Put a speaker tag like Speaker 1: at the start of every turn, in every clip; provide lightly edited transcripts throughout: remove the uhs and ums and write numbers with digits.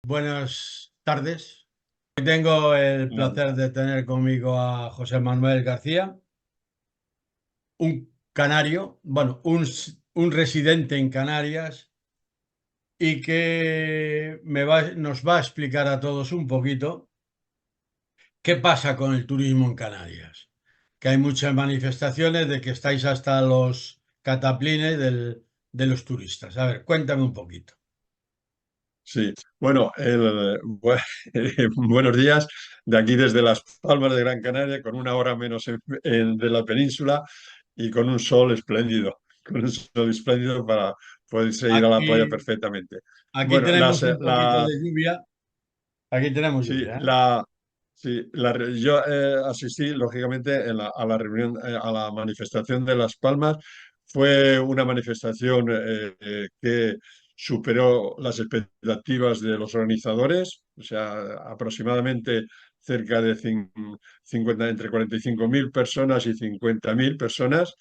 Speaker 1: Buenas tardes. Hoy tengo el
Speaker 2: Buenas
Speaker 1: placer de
Speaker 2: tardes.
Speaker 1: tener conmigo a José Manuel García, un canario, bueno, un residente en Canarias y que nos va a explicar a todos un poquito qué pasa con el turismo en Canarias. Que hay muchas manifestaciones de que estáis hasta los cataplines de los turistas. A ver, cuéntame un poquito.
Speaker 2: Sí, bueno, buenos días de aquí desde Las Palmas de Gran Canaria, con una hora menos de la península y con un sol espléndido, con un sol espléndido para poderse ir a la playa
Speaker 1: Aquí,
Speaker 2: perfectamente.
Speaker 1: aquí
Speaker 2: Bueno,
Speaker 1: tenemos un poquito de lluvia. Aquí tenemos
Speaker 2: sí,
Speaker 1: lluvia, ¿eh?
Speaker 2: yo asistí, lógicamente, a la reunión, a la manifestación de Las Palmas. Fue una manifestación que superó las expectativas de los organizadores, o sea, aproximadamente cerca de 50, entre 45.000 personas y 50.000 personas,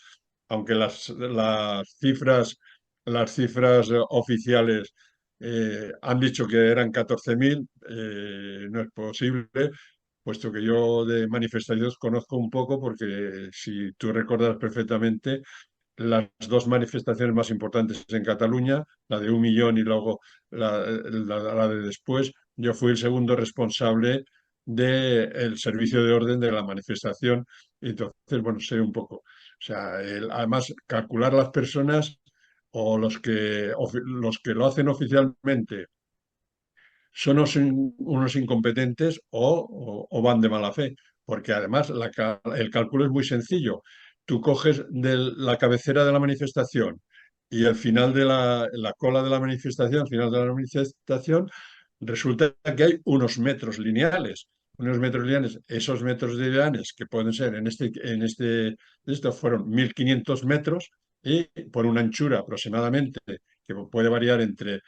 Speaker 2: aunque las cifras oficiales han dicho que eran 14.000, no es posible, puesto que yo de manifestaciones conozco un poco, porque si tú recuerdas perfectamente, las dos manifestaciones más importantes en Cataluña, la de 1 millón y luego la de después, yo fui el segundo responsable del servicio de orden de la manifestación. Y entonces, bueno, sé un poco. O sea, además, calcular las personas o los que lo hacen oficialmente son unos incompetentes o van de mala fe, porque además el cálculo es muy sencillo. Tú coges de la cabecera de la manifestación y al final de la cola de la manifestación, al final de la manifestación, resulta que hay unos metros lineales. Unos metros lineales, esos metros lineales que pueden ser esto fueron 1.500 metros y por una anchura aproximadamente que puede variar entre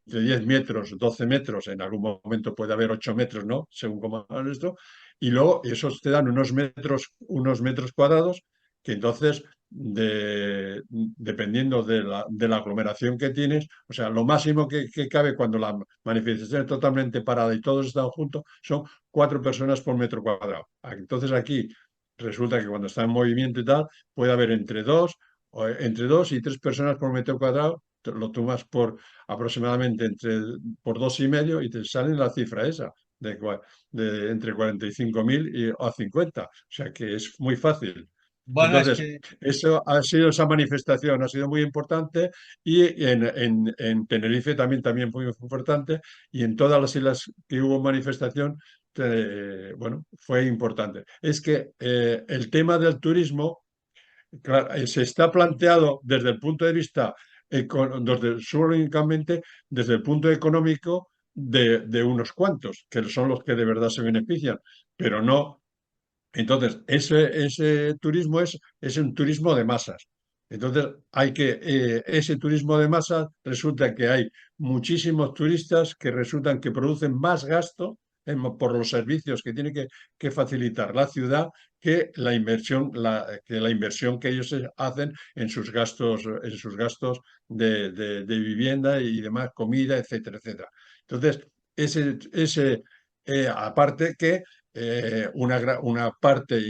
Speaker 2: 10 metros, 12 metros, en algún momento puede haber 8 metros, ¿no? Según cómo hagan esto. Y luego esos te dan unos metros cuadrados que entonces, dependiendo de la aglomeración que tienes, o sea, lo máximo que cabe cuando la manifestación es totalmente parada y todos están juntos son 4 personas por metro cuadrado. Entonces aquí resulta que cuando está en movimiento y tal, puede haber entre dos y 3 personas por metro cuadrado, lo tomas por aproximadamente por 2,5 y te sale la cifra esa, de entre 45.000 a 50. O sea que es muy fácil.
Speaker 1: Bueno, es
Speaker 2: Entonces,
Speaker 1: que,
Speaker 2: esa manifestación ha sido muy importante, y en Tenerife también fue muy importante, y en todas las islas que hubo manifestación, bueno, fue importante. Es que el tema del turismo, claro, se está planteado desde el punto de vista, solo únicamente desde el punto económico de unos cuantos, que son los que de verdad se benefician, pero no. Entonces, ese turismo es un turismo de masas. Entonces, ese turismo de masas resulta que hay muchísimos turistas que resultan que producen más gasto por los servicios que tiene que facilitar la ciudad, que la inversión que ellos hacen en sus gastos de vivienda y demás, comida, etcétera, etcétera. Entonces, aparte que una parte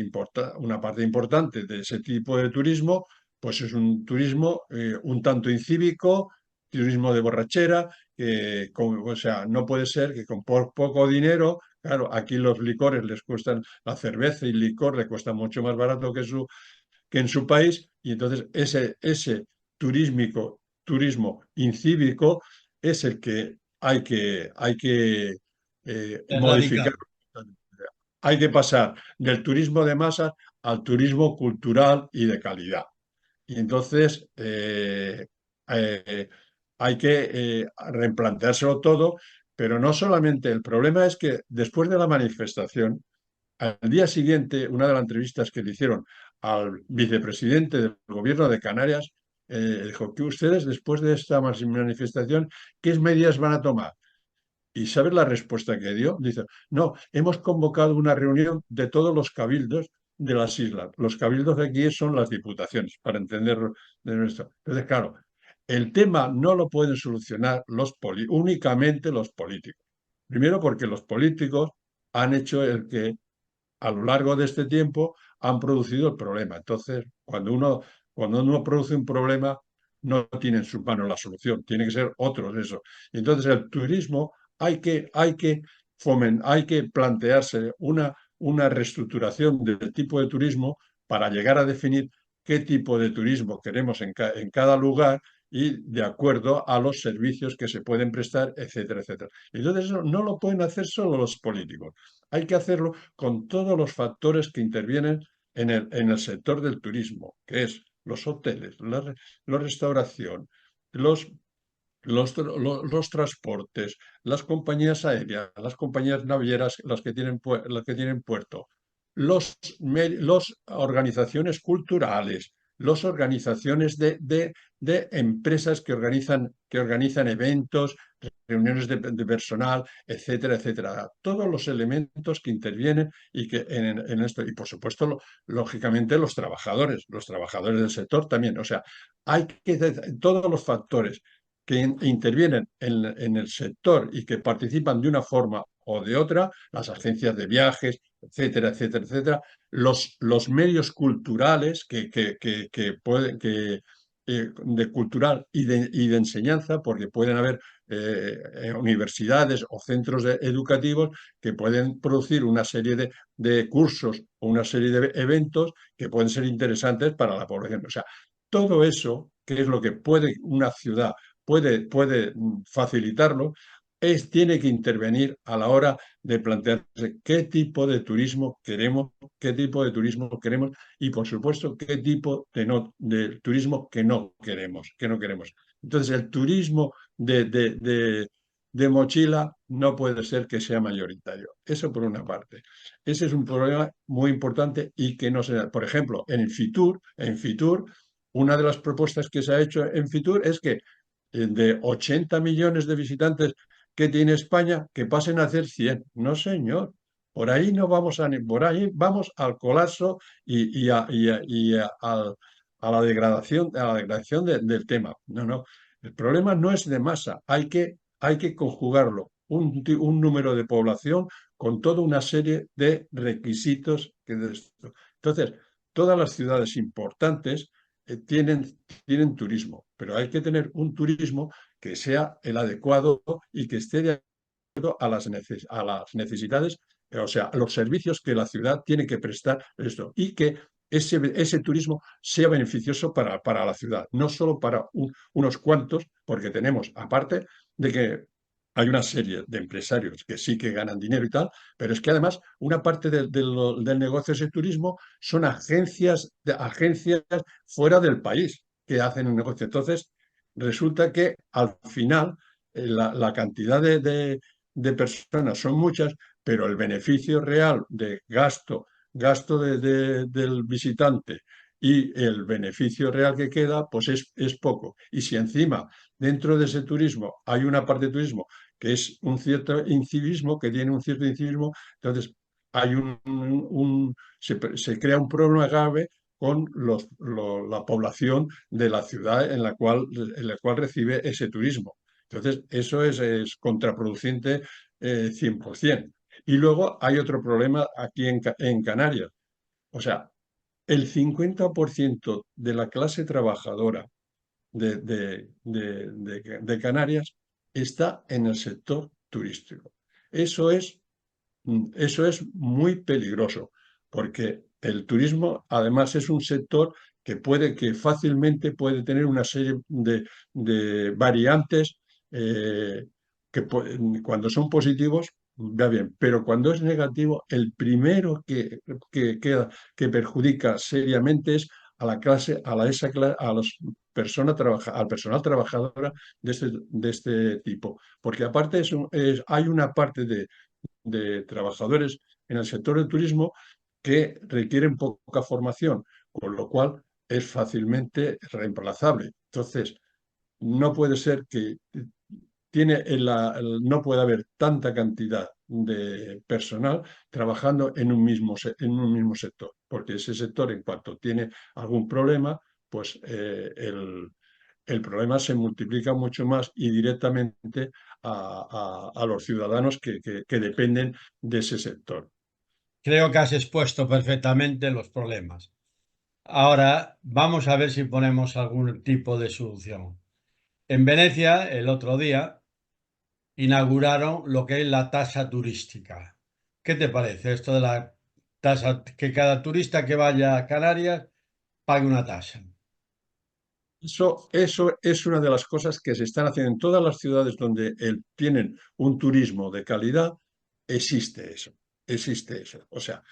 Speaker 2: importante de ese tipo de turismo, pues es un turismo un tanto incívico, turismo de borrachera, o sea, no puede ser que con poco dinero, claro, aquí los licores les cuestan, la cerveza y el licor le cuesta mucho más barato que en su país, y entonces ese turismo incívico es el que hay que modificar.
Speaker 1: erradicar.
Speaker 2: Hay que pasar del turismo de masas al turismo cultural y de calidad. Y entonces eh, hay que replanteárselo todo, pero no solamente. El problema es que después de la manifestación, al día siguiente, una de las entrevistas que le hicieron al vicepresidente del gobierno de Canarias, dijo que ustedes, después de esta manifestación, ¿qué medidas van a tomar? ¿Y sabes la respuesta que dio? Dice, no, hemos convocado una reunión de todos los cabildos de las islas. Los cabildos de aquí son las diputaciones, para entender de nuestro. Entonces, claro, el tema no lo pueden solucionar únicamente los políticos. Primero porque los políticos han hecho el que a lo largo de este tiempo han producido el problema. Entonces, cuando uno produce un problema, no tiene en sus manos la solución, tiene que ser otros eso. Y entonces el turismo hay que plantearse una reestructuración del tipo de turismo para llegar a definir qué tipo de turismo queremos en cada lugar y de acuerdo a los servicios que se pueden prestar, etcétera, etcétera. Entonces, eso no lo pueden hacer solo los políticos, hay que hacerlo con todos los factores que intervienen en el sector del turismo, que es los hoteles, la restauración, los, los transportes, las compañías aéreas, las compañías navieras, las que tienen puerto, las organizaciones culturales, las organizaciones de empresas que organizan eventos, reuniones de personal, etcétera, etcétera. Todos los elementos que intervienen y que en esto, y por supuesto, lógicamente, los trabajadores del sector también. O sea, todos los factores que intervienen en el sector y que participan de una forma o de otra, las agencias de viajes, etcétera, etcétera, etcétera, los medios culturales que pueden, de cultural y de enseñanza, porque pueden haber universidades o centros educativos que pueden producir una serie de cursos o una serie de eventos que pueden ser interesantes para la población. O sea, todo eso, que es lo que puede una ciudad puede facilitarlo, tiene que intervenir a la hora de plantearse qué tipo de turismo queremos, qué tipo de turismo queremos y, por supuesto, qué tipo de turismo que no queremos. Entonces, el turismo de mochila no puede ser que sea mayoritario. Eso por una parte. Ese es un problema muy importante y que no se da. Por ejemplo, en Fitur, una de las propuestas que se ha hecho en Fitur es que de 80 millones de visitantes que tiene España, que pasen a ser 100. No, señor. Por ahí no vamos por ahí vamos al colapso a la degradación del tema. No, no. El problema no es de masa, hay que conjugarlo. Un número de población con toda una serie de requisitos Entonces, todas las ciudades importantes tienen turismo, pero hay que tener un turismo que sea el adecuado y que esté de acuerdo a las necesidades, o sea, a los servicios que la ciudad tiene que prestar esto y que ese turismo sea beneficioso para la ciudad, no solo para unos cuantos, porque tenemos, aparte de que hay una serie de empresarios que sí que ganan dinero y tal, pero es que además una parte del negocio de ese turismo son agencias fuera del país que hacen un negocio. Entonces, resulta que al final la cantidad de personas son muchas, pero el beneficio real de gasto del visitante y el beneficio real que queda, pues es poco. Y si encima dentro de ese turismo hay una parte de turismo que es un cierto incivismo, que tiene un cierto incivismo, entonces hay se crea un problema grave con la población de la ciudad en la cual recibe ese turismo. Entonces, eso es contraproducente 100%. Y luego hay otro problema aquí en Canarias. O sea, el 50% de la clase trabajadora de Canarias está en el sector turístico. Eso es eso es muy peligroso, porque el turismo además es un sector que fácilmente puede tener una serie de variantes cuando son positivos, va bien, pero cuando es negativo, el primero que perjudica seriamente es a la clase, a la, esa, cla- a las al personal trabajadora de este tipo, porque aparte hay una parte de trabajadores en el sector del turismo que requieren poca formación, con lo cual es fácilmente reemplazable. Entonces, no puede ser que no puede haber tanta cantidad de personal trabajando en un mismo sector, porque ese sector, en cuanto tiene algún problema, pues el problema se multiplica mucho más y directamente a los ciudadanos que dependen de ese sector.
Speaker 1: Creo que has expuesto perfectamente los problemas. Ahora vamos a ver si ponemos algún tipo de solución. En Venecia, el otro día, inauguraron lo que es la tasa turística. ¿Qué te parece esto de la tasa, que cada turista que vaya a Canarias pague una tasa?
Speaker 2: Eso es una de las cosas que se están haciendo en todas las ciudades donde tienen un turismo de calidad, existe eso, existe eso. O sea,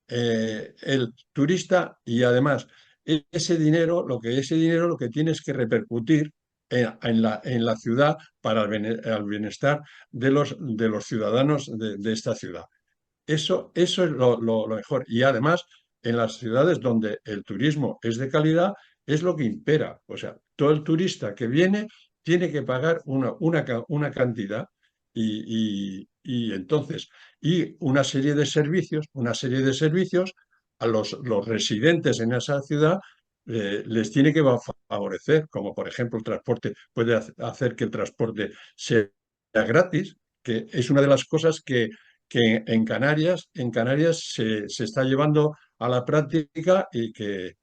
Speaker 2: el turista y además ese dinero lo que tiene es que repercutir en la ciudad para el bienestar de los ciudadanos de esta ciudad. Eso es lo mejor. Y además, en las ciudades donde el turismo es de calidad, es lo que impera. O sea, todo el turista que viene tiene que pagar una cantidad y entonces, y una serie de servicios a los residentes en esa ciudad. Les tiene que favorecer, como por ejemplo el transporte, puede hacer que el transporte sea gratis, que es una de las cosas que en Canarias se está llevando a la práctica y que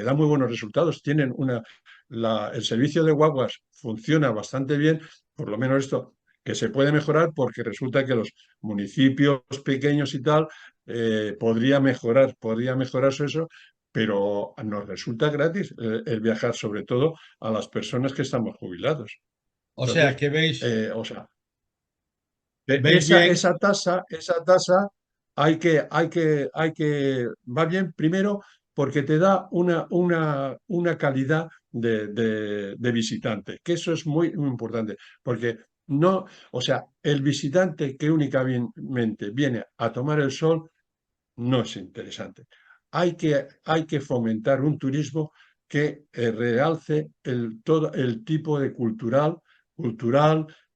Speaker 2: da muy buenos resultados. El servicio de guaguas funciona bastante bien, por lo menos esto que se puede mejorar porque resulta que los municipios pequeños y tal podría mejorarse eso, pero nos resulta gratis el viajar, sobre todo a las personas que estamos jubilados.
Speaker 1: O sea
Speaker 2: Entonces,
Speaker 1: que veis,
Speaker 2: o sea,
Speaker 1: veis bien,
Speaker 2: esa tasa va bien primero porque te da una calidad de visitante, que eso es muy, muy importante, porque no, o sea, el visitante que únicamente viene a tomar el sol no es interesante. Hay que fomentar un turismo que realce todo el tipo de cultural,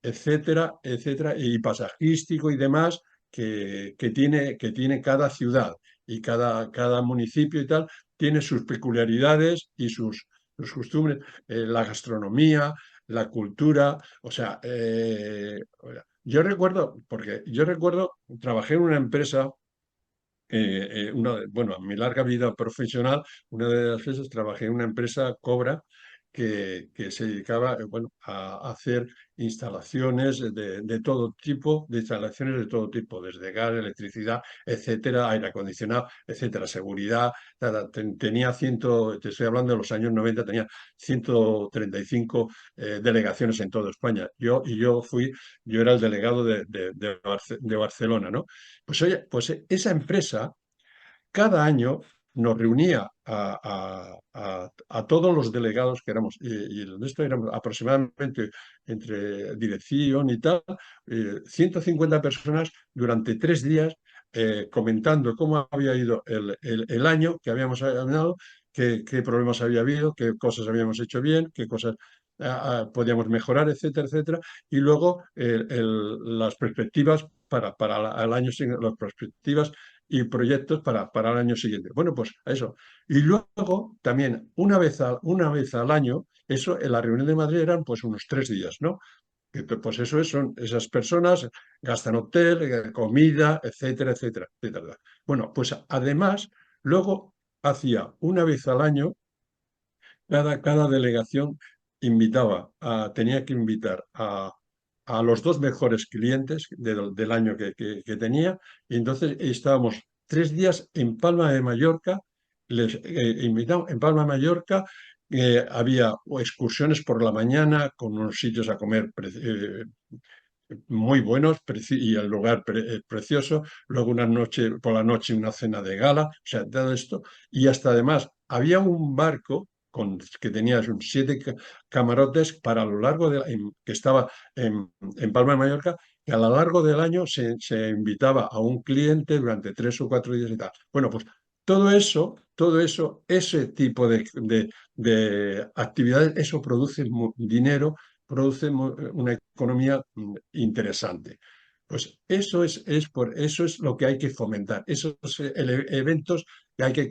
Speaker 2: etcétera, etcétera, y pasajístico y demás que tiene cada ciudad y cada municipio y tal, tiene sus peculiaridades y sus costumbres, la gastronomía, la cultura, o sea, yo recuerdo, trabajé en una empresa bueno, en mi larga vida profesional, una de las veces trabajé en una empresa Cobra que se dedicaba, bueno, a hacer instalaciones de todo tipo, de instalaciones de todo tipo, desde gas, electricidad, etcétera, aire acondicionado, etcétera, seguridad. Tenía te estoy hablando de los años 90, tenía 135 delegaciones en toda España. Yo era el delegado de Barcelona, ¿no? Pues oye, pues esa empresa cada año nos reunía a todos los delegados que éramos, y el resto éramos aproximadamente entre dirección y tal, 150 personas durante 3 días comentando cómo había ido el año que habíamos ganado, qué problemas había habido, qué cosas habíamos hecho bien, qué cosas podíamos mejorar, etcétera, etcétera. Y luego las perspectivas para el año siguiente, las perspectivas y proyectos para el año siguiente. Bueno, pues eso. Y luego también una vez al año, eso en la reunión de Madrid eran pues unos 3 días, ¿no? Pues son esas personas, gastan hotel, comida, etcétera, etcétera, etcétera. Bueno, pues además, luego hacía una vez al año, cada delegación tenía que invitar a los dos mejores clientes del año que tenía, y entonces estábamos 3 días en Palma de Mallorca, les invitamos en Palma de Mallorca, había excursiones por la mañana con unos sitios a comer muy buenos y el lugar precioso, luego por la noche una cena de gala, o sea, todo esto, y hasta además había un barco que tenía 7 camarotes para a lo largo que estaba en Palma de Mallorca, que a lo largo del año se invitaba a un cliente durante 3 o 4 días y tal. Bueno, pues todo eso, ese tipo de actividades, eso produce dinero, produce una economía interesante. Pues eso es lo que hay que fomentar, esos eventos que hay que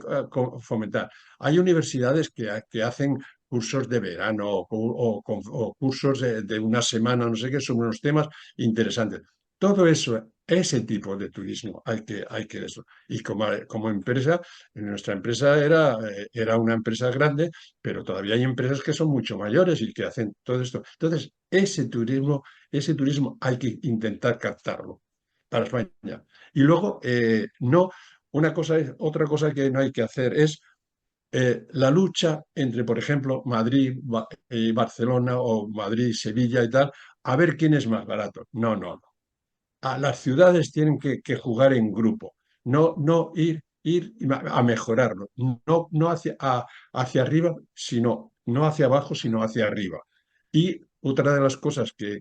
Speaker 2: fomentar. Hay universidades que hacen cursos de verano o cursos de una semana, no sé qué, sobre unos temas interesantes. Todo eso, ese tipo de turismo hay que eso. Y como empresa, nuestra empresa era una empresa grande, pero todavía hay empresas que son mucho mayores y que hacen todo esto. Entonces, ese turismo hay que intentar captarlo para España. Y luego, no, otra cosa que no hay que hacer es la lucha entre, por ejemplo, Madrid y Barcelona o Madrid y Sevilla y tal, a ver quién es más barato. No, no, no. Las ciudades tienen que jugar en grupo, no ir a mejorarlo, no hacia arriba, sino, no hacia abajo, sino hacia arriba. Y otra de las cosas que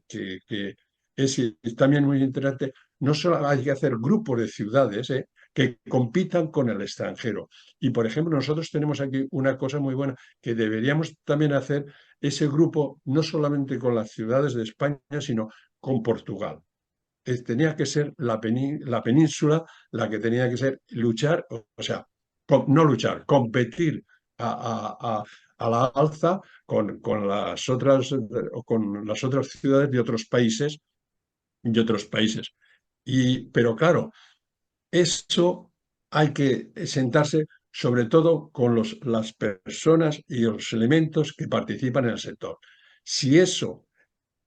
Speaker 2: es también muy interesante, no solo hay que hacer grupos de ciudades, que compitan con el extranjero. Y, por ejemplo, nosotros tenemos aquí una cosa muy buena que deberíamos también hacer ese grupo, no solamente con las ciudades de España, sino con Portugal. Tenía que ser la península la que tenía que ser luchar, o sea, no luchar, competir a la alza con las otras ciudades de otros países. Pero claro, eso hay que sentarse sobre todo con las personas y los elementos que participan en el sector. Si eso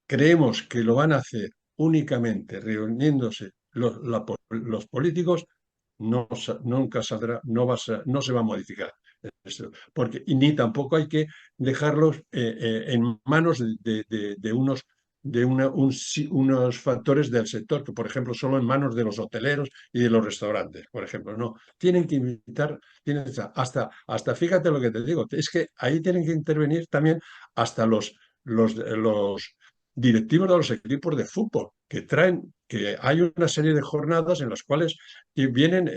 Speaker 2: creemos que lo van a hacer únicamente reuniéndose los políticos, nunca saldrá, no se va a modificar esto. Y ni tampoco hay que dejarlos en manos de unos factores del sector, que por ejemplo solo en manos de los hoteleros y de los restaurantes, por ejemplo. No, tienen que invitar, hasta fíjate lo que te digo, es que ahí tienen que intervenir también hasta los directivos de los equipos de fútbol, que hay una serie de jornadas en las cuales vienen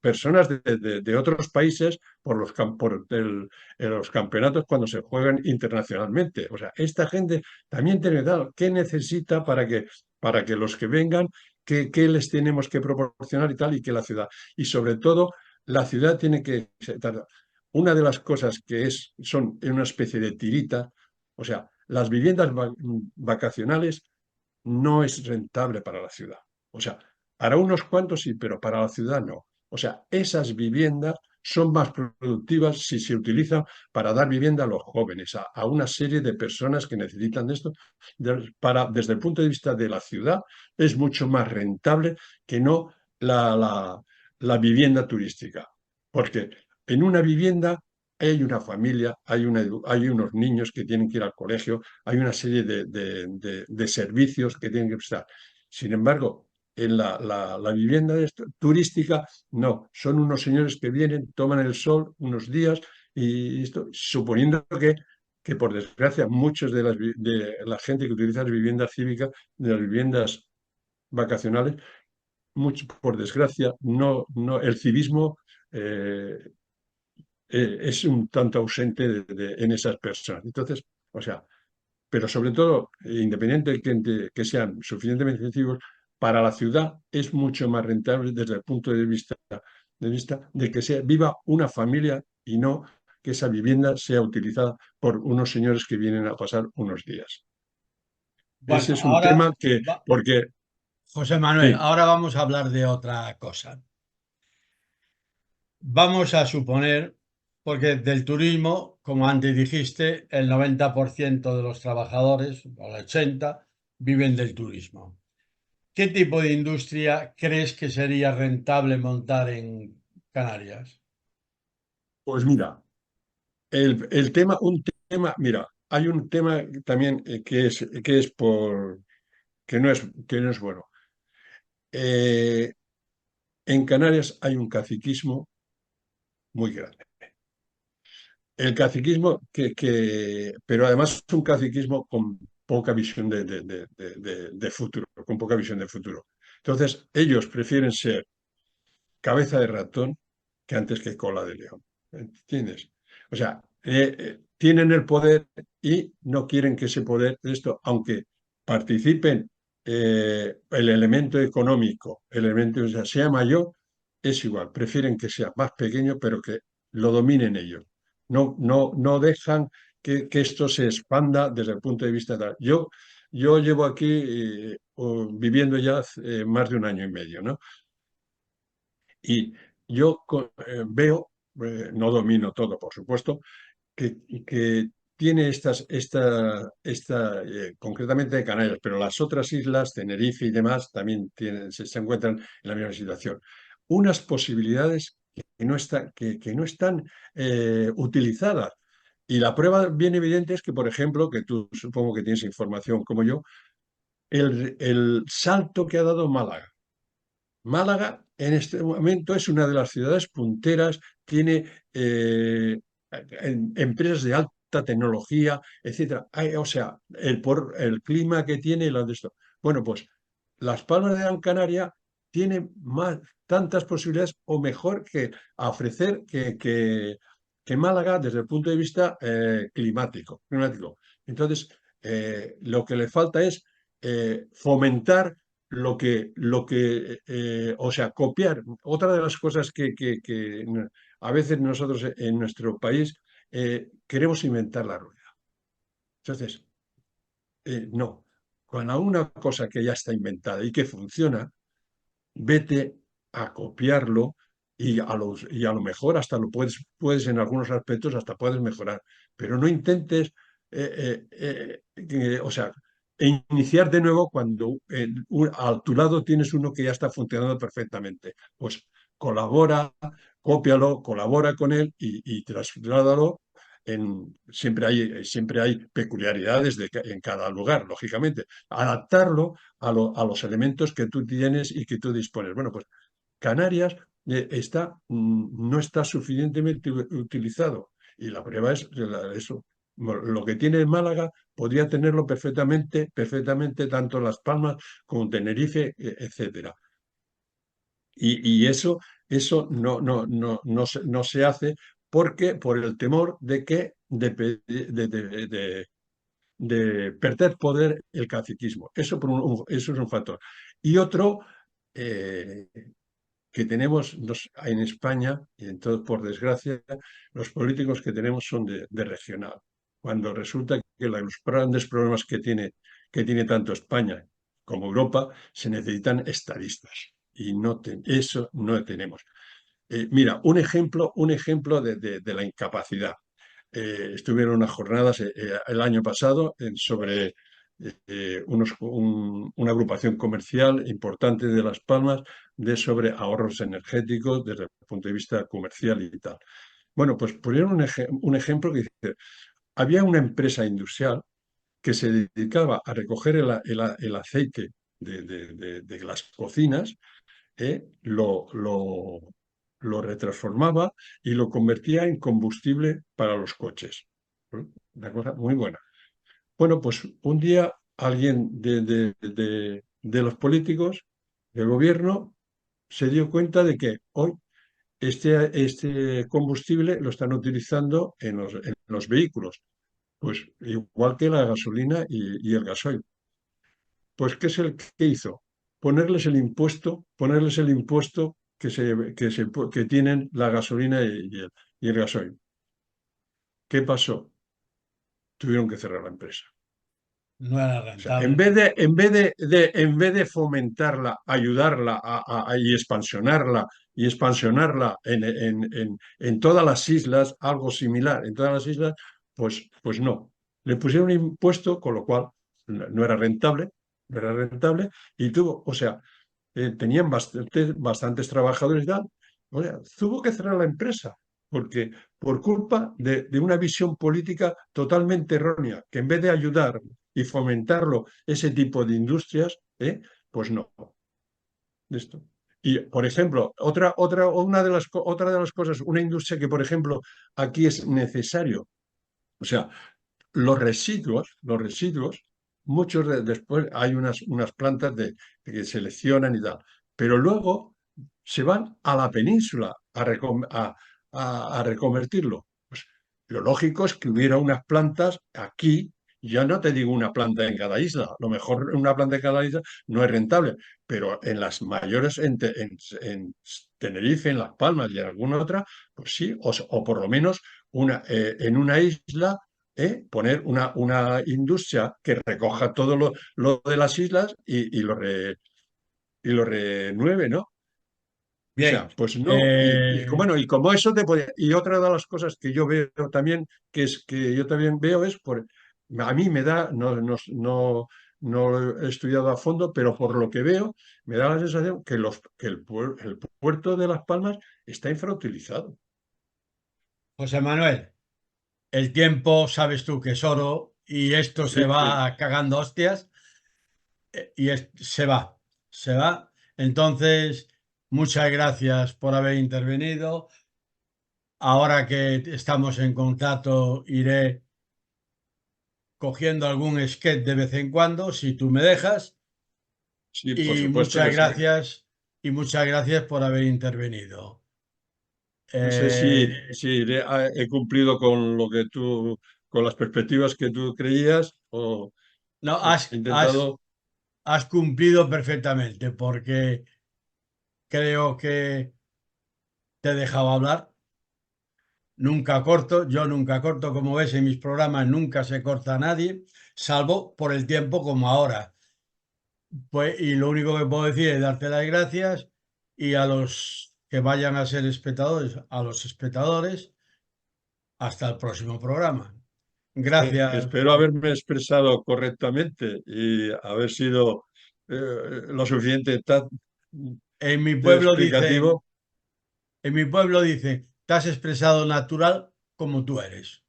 Speaker 2: personas de otros países por los campeonatos cuando se juegan internacionalmente. O sea, esta gente también tiene que dar qué necesita para que los que vengan, qué les tenemos que proporcionar y tal, y que la ciudad. Y sobre todo, la ciudad tiene que. Una de las cosas son una especie de tirita, o sea, las viviendas vacacionales no es rentable para la ciudad. O sea, para unos cuantos sí, pero para la ciudad no. O sea, esas viviendas son más productivas si se utilizan para dar vivienda a los jóvenes, a una serie de personas que necesitan de esto. Desde el punto de vista de la ciudad, es mucho más rentable que no la vivienda turística. Porque en una vivienda hay una familia, hay unos niños que tienen que ir al colegio, hay una serie de servicios que tienen que prestar. Sin embargo, en la vivienda turística, no, son unos señores que vienen, toman el sol unos días y esto, suponiendo que por desgracia muchos de la gente que utiliza las viviendas cívicas, de las viviendas vacacionales, por desgracia, el civismo eh, es un tanto ausente en esas personas. Entonces, o sea, pero sobre todo, independiente de que sean suficientemente efectivos, para la ciudad es mucho más rentable desde el punto de vista de que viva una familia y no que esa vivienda sea utilizada por unos señores que vienen a pasar unos días.
Speaker 1: Bueno,
Speaker 2: Ese es un tema porque,
Speaker 1: José Manuel,
Speaker 2: sí,
Speaker 1: ahora vamos a hablar de otra cosa. Vamos a suponer, porque del turismo, como antes dijiste, el 90% de los trabajadores, o el 80%, viven del turismo. ¿Qué tipo de industria crees que sería rentable montar en Canarias?
Speaker 2: pues mira, mira, hay un tema también que no es bueno. Eh, en Canarias hay un caciquismo muy grande. El caciquismo pero además es un caciquismo con poca visión de futuro, con poca visión de futuro. Entonces, ellos prefieren ser cabeza de ratón que antes que cola de león. ¿Entiendes? O sea, tienen el poder y no quieren que ese poder, aunque participen el elemento económico, el elemento, o sea, sea mayor, es igual. Prefieren que sea más pequeño, pero que lo dominen ellos. No dejan que esto se expanda desde el punto de vista de... Yo llevo aquí viviendo ya más de un año y medio, ¿no? Y yo veo, no domino todo, por supuesto, que tiene concretamente de Canarias, pero las otras islas, Tenerife y demás, también se encuentran en la misma situación. Unas posibilidades que no están utilizadas. Y la prueba bien evidente es que, por ejemplo, que tú supongo que tienes información como yo, el salto que ha dado Málaga. Málaga en este momento es una de las ciudades punteras, tiene empresas de alta tecnología, etcétera. O sea, por el clima que tiene y lo de esto. Bueno, pues Las Palmas de Gran Canaria tiene tantas posibilidades o mejor que a ofrecer que Málaga desde el punto de vista climático. Entonces, lo que le falta es fomentar o sea, copiar. Otra de las cosas que a veces nosotros en nuestro país queremos inventar la rueda. Entonces, no. Cuando una cosa que ya está inventada y que funciona, vete a copiarlo y a lo mejor hasta lo puedes en algunos aspectos hasta puedes mejorar, pero no intentes, o sea, iniciar de nuevo cuando a tu lado tienes uno que ya está funcionando perfectamente. Pues colabora, cópialo, colabora con él y trasládalo. Siempre hay peculiaridades en cada lugar, lógicamente. Adaptarlo a los elementos que tú tienes y que tú dispones. Bueno, pues Canarias no está suficientemente utilizado y la prueba es eso. Lo que tiene Málaga podría tenerlo perfectamente tanto Las Palmas como Tenerife, etcétera. Y eso no se hace por el temor de perder poder el caciquismo. Eso es un factor. Y otro eh, que tenemos en España, y entonces, por desgracia, los políticos que tenemos son de regional. Cuando resulta que los grandes problemas que tiene tanto España como Europa, se necesitan estadistas. Y eso no tenemos. Mira, un ejemplo de la incapacidad. Estuvieron unas jornadas el año pasado sobre una agrupación comercial importante de Las Palmas sobre ahorros energéticos desde el punto de vista comercial y tal. Bueno, pues pusieron un ejemplo que dice, había una empresa industrial que se dedicaba a recoger el aceite de las cocinas, lo retransformaba y lo convertía en combustible para los coches. Una cosa muy buena. Bueno, pues un día alguien de los políticos del gobierno se dio cuenta de que hoy este combustible lo están utilizando en los vehículos, pues igual que la gasolina y el gasoil. Pues, ¿qué hizo? Ponerles el impuesto que tienen la gasolina y el gasoil. ¿Qué pasó? Tuvieron que cerrar la empresa.
Speaker 1: No era
Speaker 2: O sea, en
Speaker 1: rentable.
Speaker 2: vez de fomentarla, ayudarla y expansionarla en todas las islas, algo similar en todas las islas, pues no. Le pusieron un impuesto, con lo cual no era rentable, no era rentable, o sea, tenían bastantes trabajadores y tal. O sea, tuvo que cerrar la empresa, porque por culpa de una visión política totalmente errónea, que en vez de ayudar y fomentarlo, ese tipo de industrias, pues no. De esto. Y, por ejemplo, otra de las cosas, una industria que, por ejemplo, aquí es necesario, o sea, los residuos, después hay unas plantas que seleccionan y tal, pero luego se van a la península a reconvertirlo. Pues lo lógico es que hubiera unas plantas aquí, ya no te digo una planta en cada isla, a lo mejor una planta en cada isla no es rentable, pero en las mayores, en Tenerife, en Las Palmas y en alguna otra, pues sí, o por lo menos en una isla poner una industria que recoja todo lo de las islas y lo renueve, ¿no? O
Speaker 1: Bien.
Speaker 2: sea, pues no. Bueno, y como eso te podía. Y otra de las cosas que yo veo también, que yo también veo es a mí me da, no lo he estudiado a fondo, pero por lo que veo, me da la sensación que el puerto de Las Palmas está infrautilizado.
Speaker 1: José Manuel, el tiempo sabes tú que es oro y esto se
Speaker 2: Sí, sí.
Speaker 1: va cagando hostias se va, se va. Entonces, muchas gracias por haber intervenido. Ahora que estamos en contacto, iré cogiendo algún sketch de vez en cuando, si tú me dejas.
Speaker 2: Sí, por
Speaker 1: Y
Speaker 2: supuesto que
Speaker 1: muchas
Speaker 2: sí.
Speaker 1: gracias, y muchas gracias por haber intervenido.
Speaker 2: No sé
Speaker 1: Eh,
Speaker 2: si he cumplido con lo que con las perspectivas que tú creías, o
Speaker 1: no,
Speaker 2: he intentado.
Speaker 1: has cumplido perfectamente, porque creo que te he dejado hablar. Nunca corto, yo nunca corto, como ves en mis programas nunca se corta a nadie, salvo por el tiempo como ahora. Pues, y lo único que puedo decir es darte las gracias y a los que vayan a ser espectadores, a los espectadores, hasta el próximo programa. Gracias.
Speaker 2: Espero haberme expresado correctamente y haber sido lo suficiente
Speaker 1: En mi pueblo dicen,
Speaker 2: explicativo.
Speaker 1: en mi pueblo dicen, te has expresado natural como tú eres.